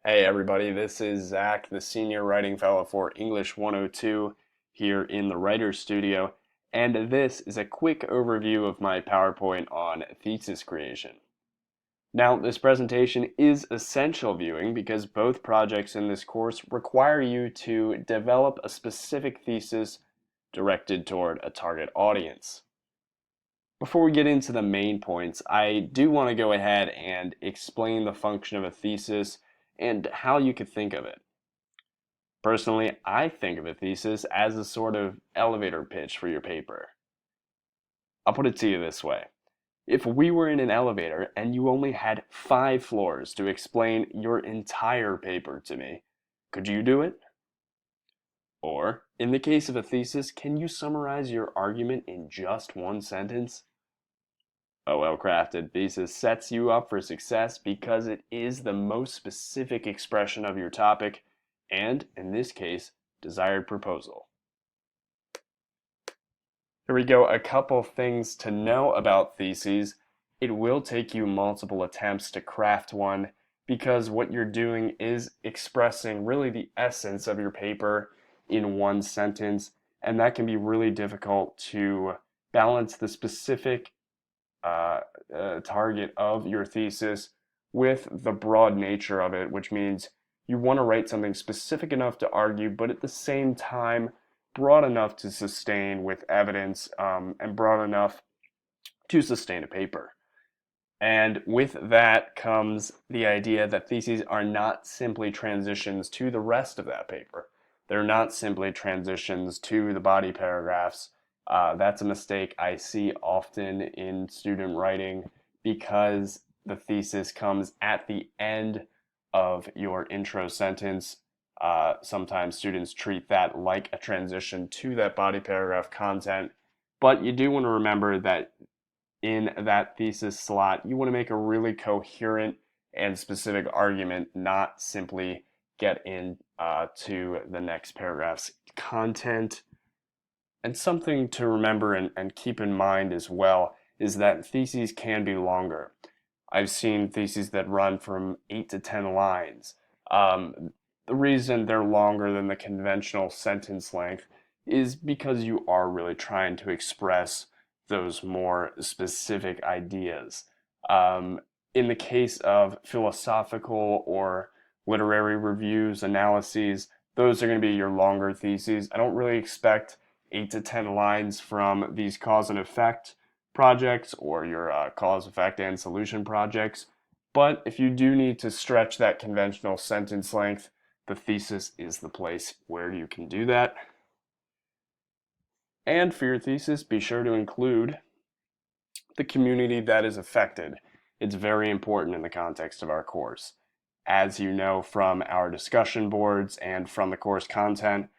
Hey everybody, this is Zach, the Senior Writing Fellow for English 102 here in the Writer's Studio, and this is a quick overview of my PowerPoint on thesis creation. Now, this presentation is essential viewing because both projects in this course require you to develop a specific thesis directed toward a target audience. Before we get into the main points, I do want to go ahead and explain the function of a thesis and how you could think of it. Personally, I think of a thesis as a sort of elevator pitch for your paper. I'll put it to you this way. If we were in an elevator and you only had 5 floors to explain your entire paper to me, could you do it? Or, in the case of a thesis, can you summarize your argument in just one sentence? A well-crafted thesis sets you up for success because it is the most specific expression of your topic and, in this case, desired proposal. Here we go, a couple things to know about theses. It will take you multiple attempts to craft one because what you're doing is expressing really the essence of your paper in one sentence, and that can be really difficult to balance the specific target of your thesis with the broad nature of it, which means you want to write something specific enough to argue, but at the same time broad enough to sustain with evidence and broad enough to sustain a paper. And with that comes the idea that theses are not simply transitions to the rest of that paper. They're not simply transitions to the body paragraphs. That's a mistake I see often in student writing because the thesis comes at the end of your intro sentence. Sometimes students treat that like a transition to that body paragraph content, but you do want to remember that in that thesis slot, you want to make a really coherent and specific argument, not simply get into the next paragraph's content. And something to remember and keep in mind as well is that theses can be longer. I've seen theses that run from 8 to 10 lines. The reason they're longer than the conventional sentence length is because you are really trying to express those more specific ideas. In the case of philosophical or literary reviews, analyses, those are going to be your longer theses. I don't really expect 8 to 10 lines from these cause and effect projects or your cause, effect, and solution projects. But if you do need to stretch that conventional sentence length, the thesis is the place where you can do that. And for your thesis, be sure to include the community that is affected. It's very important in the context of our course. As you know from our discussion boards and from the course content,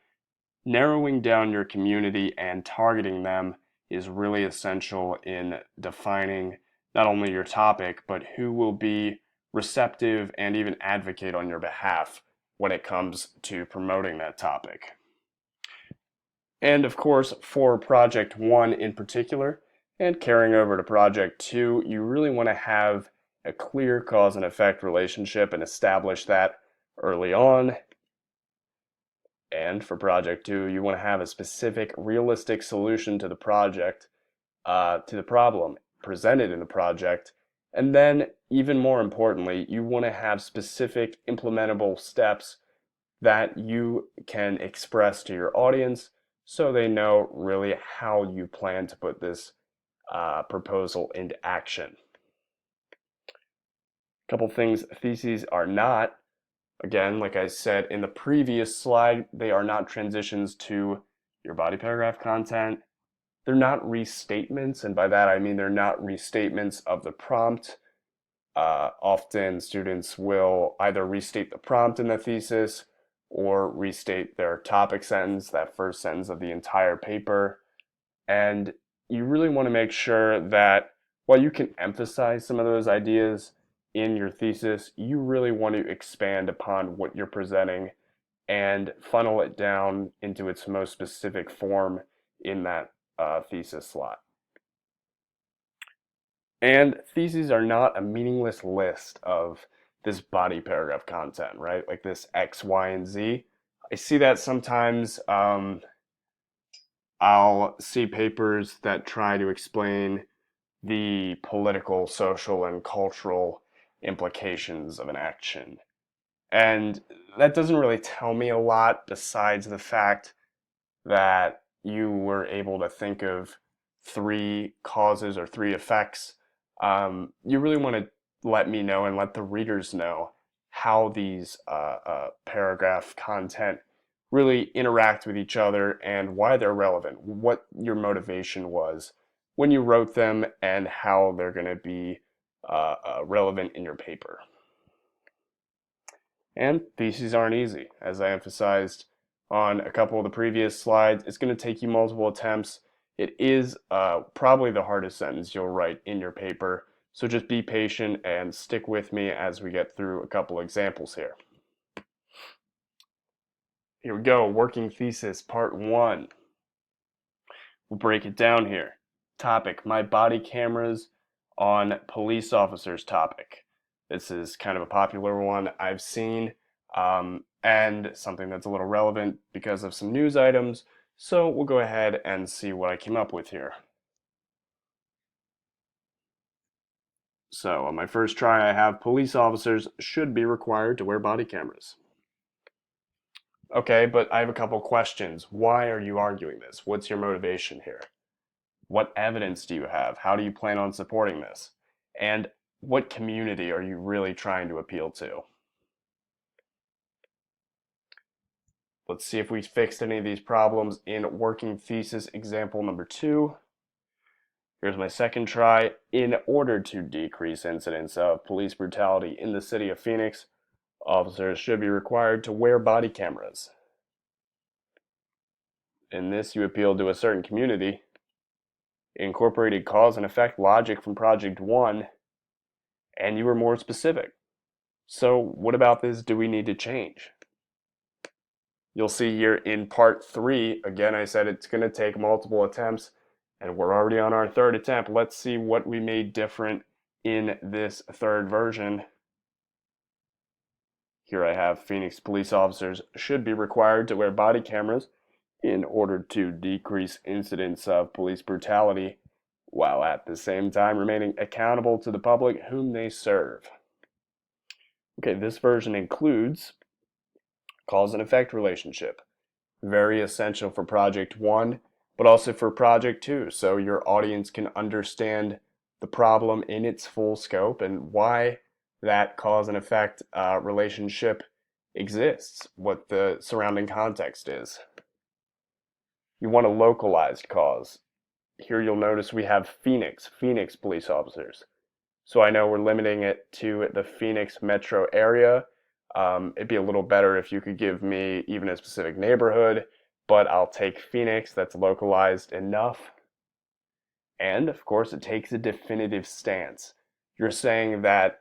narrowing down your community and targeting them is really essential in defining not only your topic, but who will be receptive and even advocate on your behalf when it comes to promoting that topic. And of course, for Project 1 in particular, and carrying over to Project 2, you really want to have a clear cause and effect relationship and establish that early on. And for Project 2, you want to have a specific, realistic solution to the project, to the problem presented in the project. And then, even more importantly, you want to have specific implementable steps that you can express to your audience so they know really how you plan to put this proposal into action. A couple things theses are not. Again, like I said in the previous slide, they are not transitions to your body paragraph content. They're not restatements, and by that I mean they're not restatements of the prompt. Often students will either restate the prompt in the thesis or restate their topic sentence, that first sentence of the entire paper. And you really want to make sure that while you can emphasize some of those ideas in your thesis, you really want to expand upon what you're presenting and funnel it down into its most specific form in that thesis slot. And theses are not a meaningless list of this body paragraph content, right? Like this X, Y, and Z. I see that sometimes. I'll see papers that try to explain the political, social, and cultural implications of an action. And that doesn't really tell me a lot besides the fact that you were able to think of three causes or three effects. You really want to let me know and let the readers know how these paragraph content really interact with each other and why they're relevant, what your motivation was when you wrote them, and how they're going to be relevant in your paper. And theses aren't easy. As I emphasized on a couple of the previous slides, it's going to take you multiple attempts. It is probably the hardest sentence you'll write in your paper, so just be patient and stick with me as we get through a couple examples here. Here we go, working thesis part 1. We'll break it down here. Topic, my body cameras on police officers topic. This is kind of a popular one I've seen, and something that's a little relevant because of some news items. So we'll go ahead and see what I came up with here. So on my first try, I have police officers should be required to wear body cameras. Okay, but I have a couple questions. Why are you arguing this? What's your motivation here? What evidence do you have? How do you plan on supporting this? And what community are you really trying to appeal to? Let's see if we fixed any of these problems in working thesis example number 2. Here's my second try. In order to decrease incidents of police brutality in the city of Phoenix, officers should be required to wear body cameras. In this, you appealed to a certain community, incorporated cause and effect logic from project 1, and you were more specific. So what about this do we need to change? You'll see here in part 3, again I said it's going to take multiple attempts, and we're already on our third attempt. Let's see what we made different in this third version. Here I have Phoenix police officers should be required to wear body cameras in order to decrease incidents of police brutality, while at the same time remaining accountable to the public whom they serve. Okay, this version includes cause and effect relationship. Very essential for project 1, but also for project 2, so your audience can understand the problem in its full scope and why that cause and effect relationship exists, what the surrounding context is. You want a localized cause. Here you'll notice we have Phoenix police officers. So I know we're limiting it to the Phoenix metro area. It'd be a little better if you could give me even a specific neighborhood, but I'll take Phoenix, that's localized enough. And of course, it takes a definitive stance. You're saying that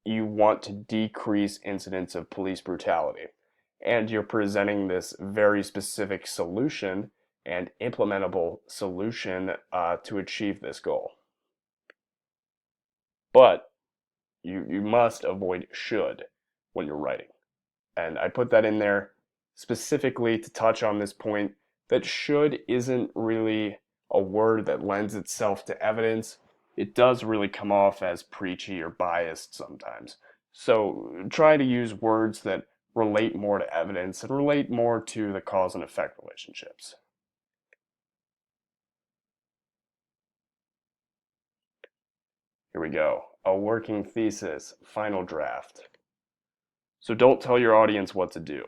you want to decrease incidents of police brutality, and you're presenting this very specific solution and implementable solution to achieve this goal. But you must avoid should when you're writing. And I put that in there specifically to touch on this point that should isn't really a word that lends itself to evidence. It does really come off as preachy or biased sometimes. So try to use words that relate more to evidence and relate more to the cause and effect relationships. Here we go, a working thesis, final draft. So don't tell your audience what to do.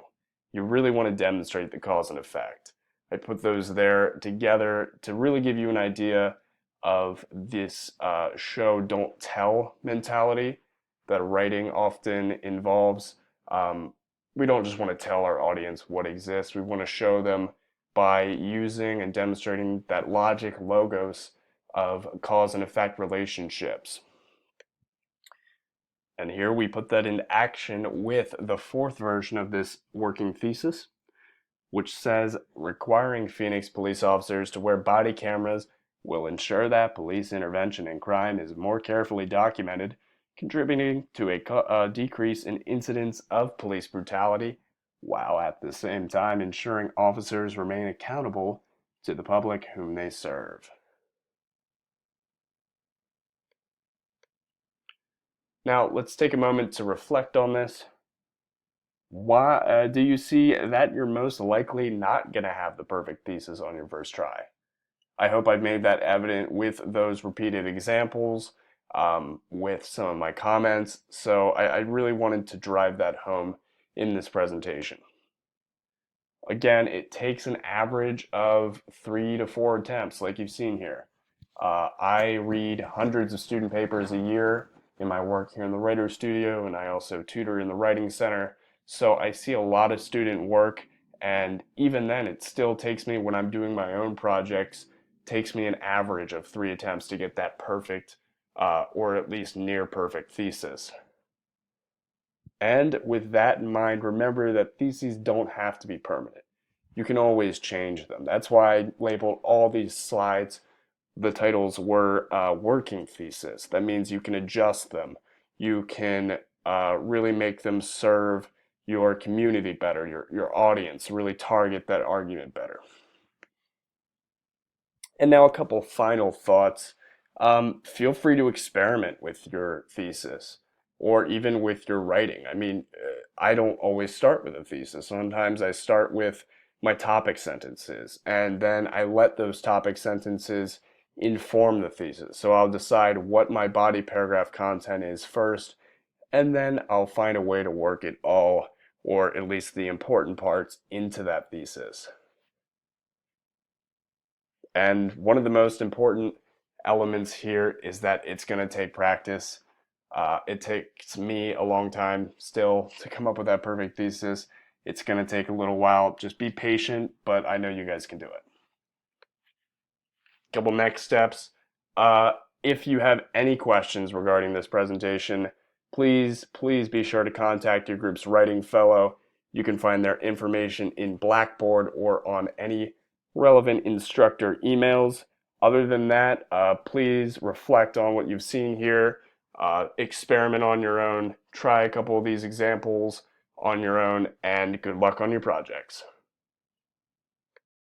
You really want to demonstrate the cause and effect. I put those there together to really give you an idea of this show don't tell mentality that writing often involves. We don't just want to tell our audience what exists. We want to show them by using and demonstrating that logic logos of cause and effect relationships. And here we put that into action with the fourth version of this working thesis, which says requiring Phoenix police officers to wear body cameras will ensure that police intervention in crime is more carefully documented, contributing to a decrease in incidents of police brutality, while at the same time ensuring officers remain accountable to the public whom they serve. Now, let's take a moment to reflect on this. Why do you see that you're most likely not going to have the perfect thesis on your first try? I hope I've made that evident with those repeated examples, with some of my comments. So I really wanted to drive that home in this presentation. Again, it takes an average of 3 to 4 attempts, like you've seen here. I read hundreds of student papers a year in my work here in the Writer's Studio, and I also tutor in the Writing Center. So I see a lot of student work, and even then, it still takes me, when I'm doing my own projects, takes me an average of 3 attempts to get that perfect, or at least near perfect thesis. And with that in mind, remember that theses don't have to be permanent. You can always change them. That's why I labeled all these slides. The titles were working thesis. That means you can adjust them. You can really make them serve your community better, your audience, really target that argument better. And now a couple final thoughts. Feel free to experiment with your thesis or even with your writing. I mean, I don't always start with a thesis. Sometimes I start with my topic sentences, and then I let those topic sentences inform the thesis. So I'll decide what my body paragraph content is first, and then I'll find a way to work it all, or at least the important parts, into that thesis. And one of the most important elements here is that it's going to take practice. It takes me a long time still to come up with that perfect thesis. It's going to take a little while. Just be patient, but I know you guys can do it. Couple next steps. If you have any questions regarding this presentation, please be sure to contact your group's writing fellow. You can find their information in Blackboard or on any relevant instructor emails. Other than that, please reflect on what you've seen here. Experiment on your own. Try a couple of these examples on your own, and good luck on your projects.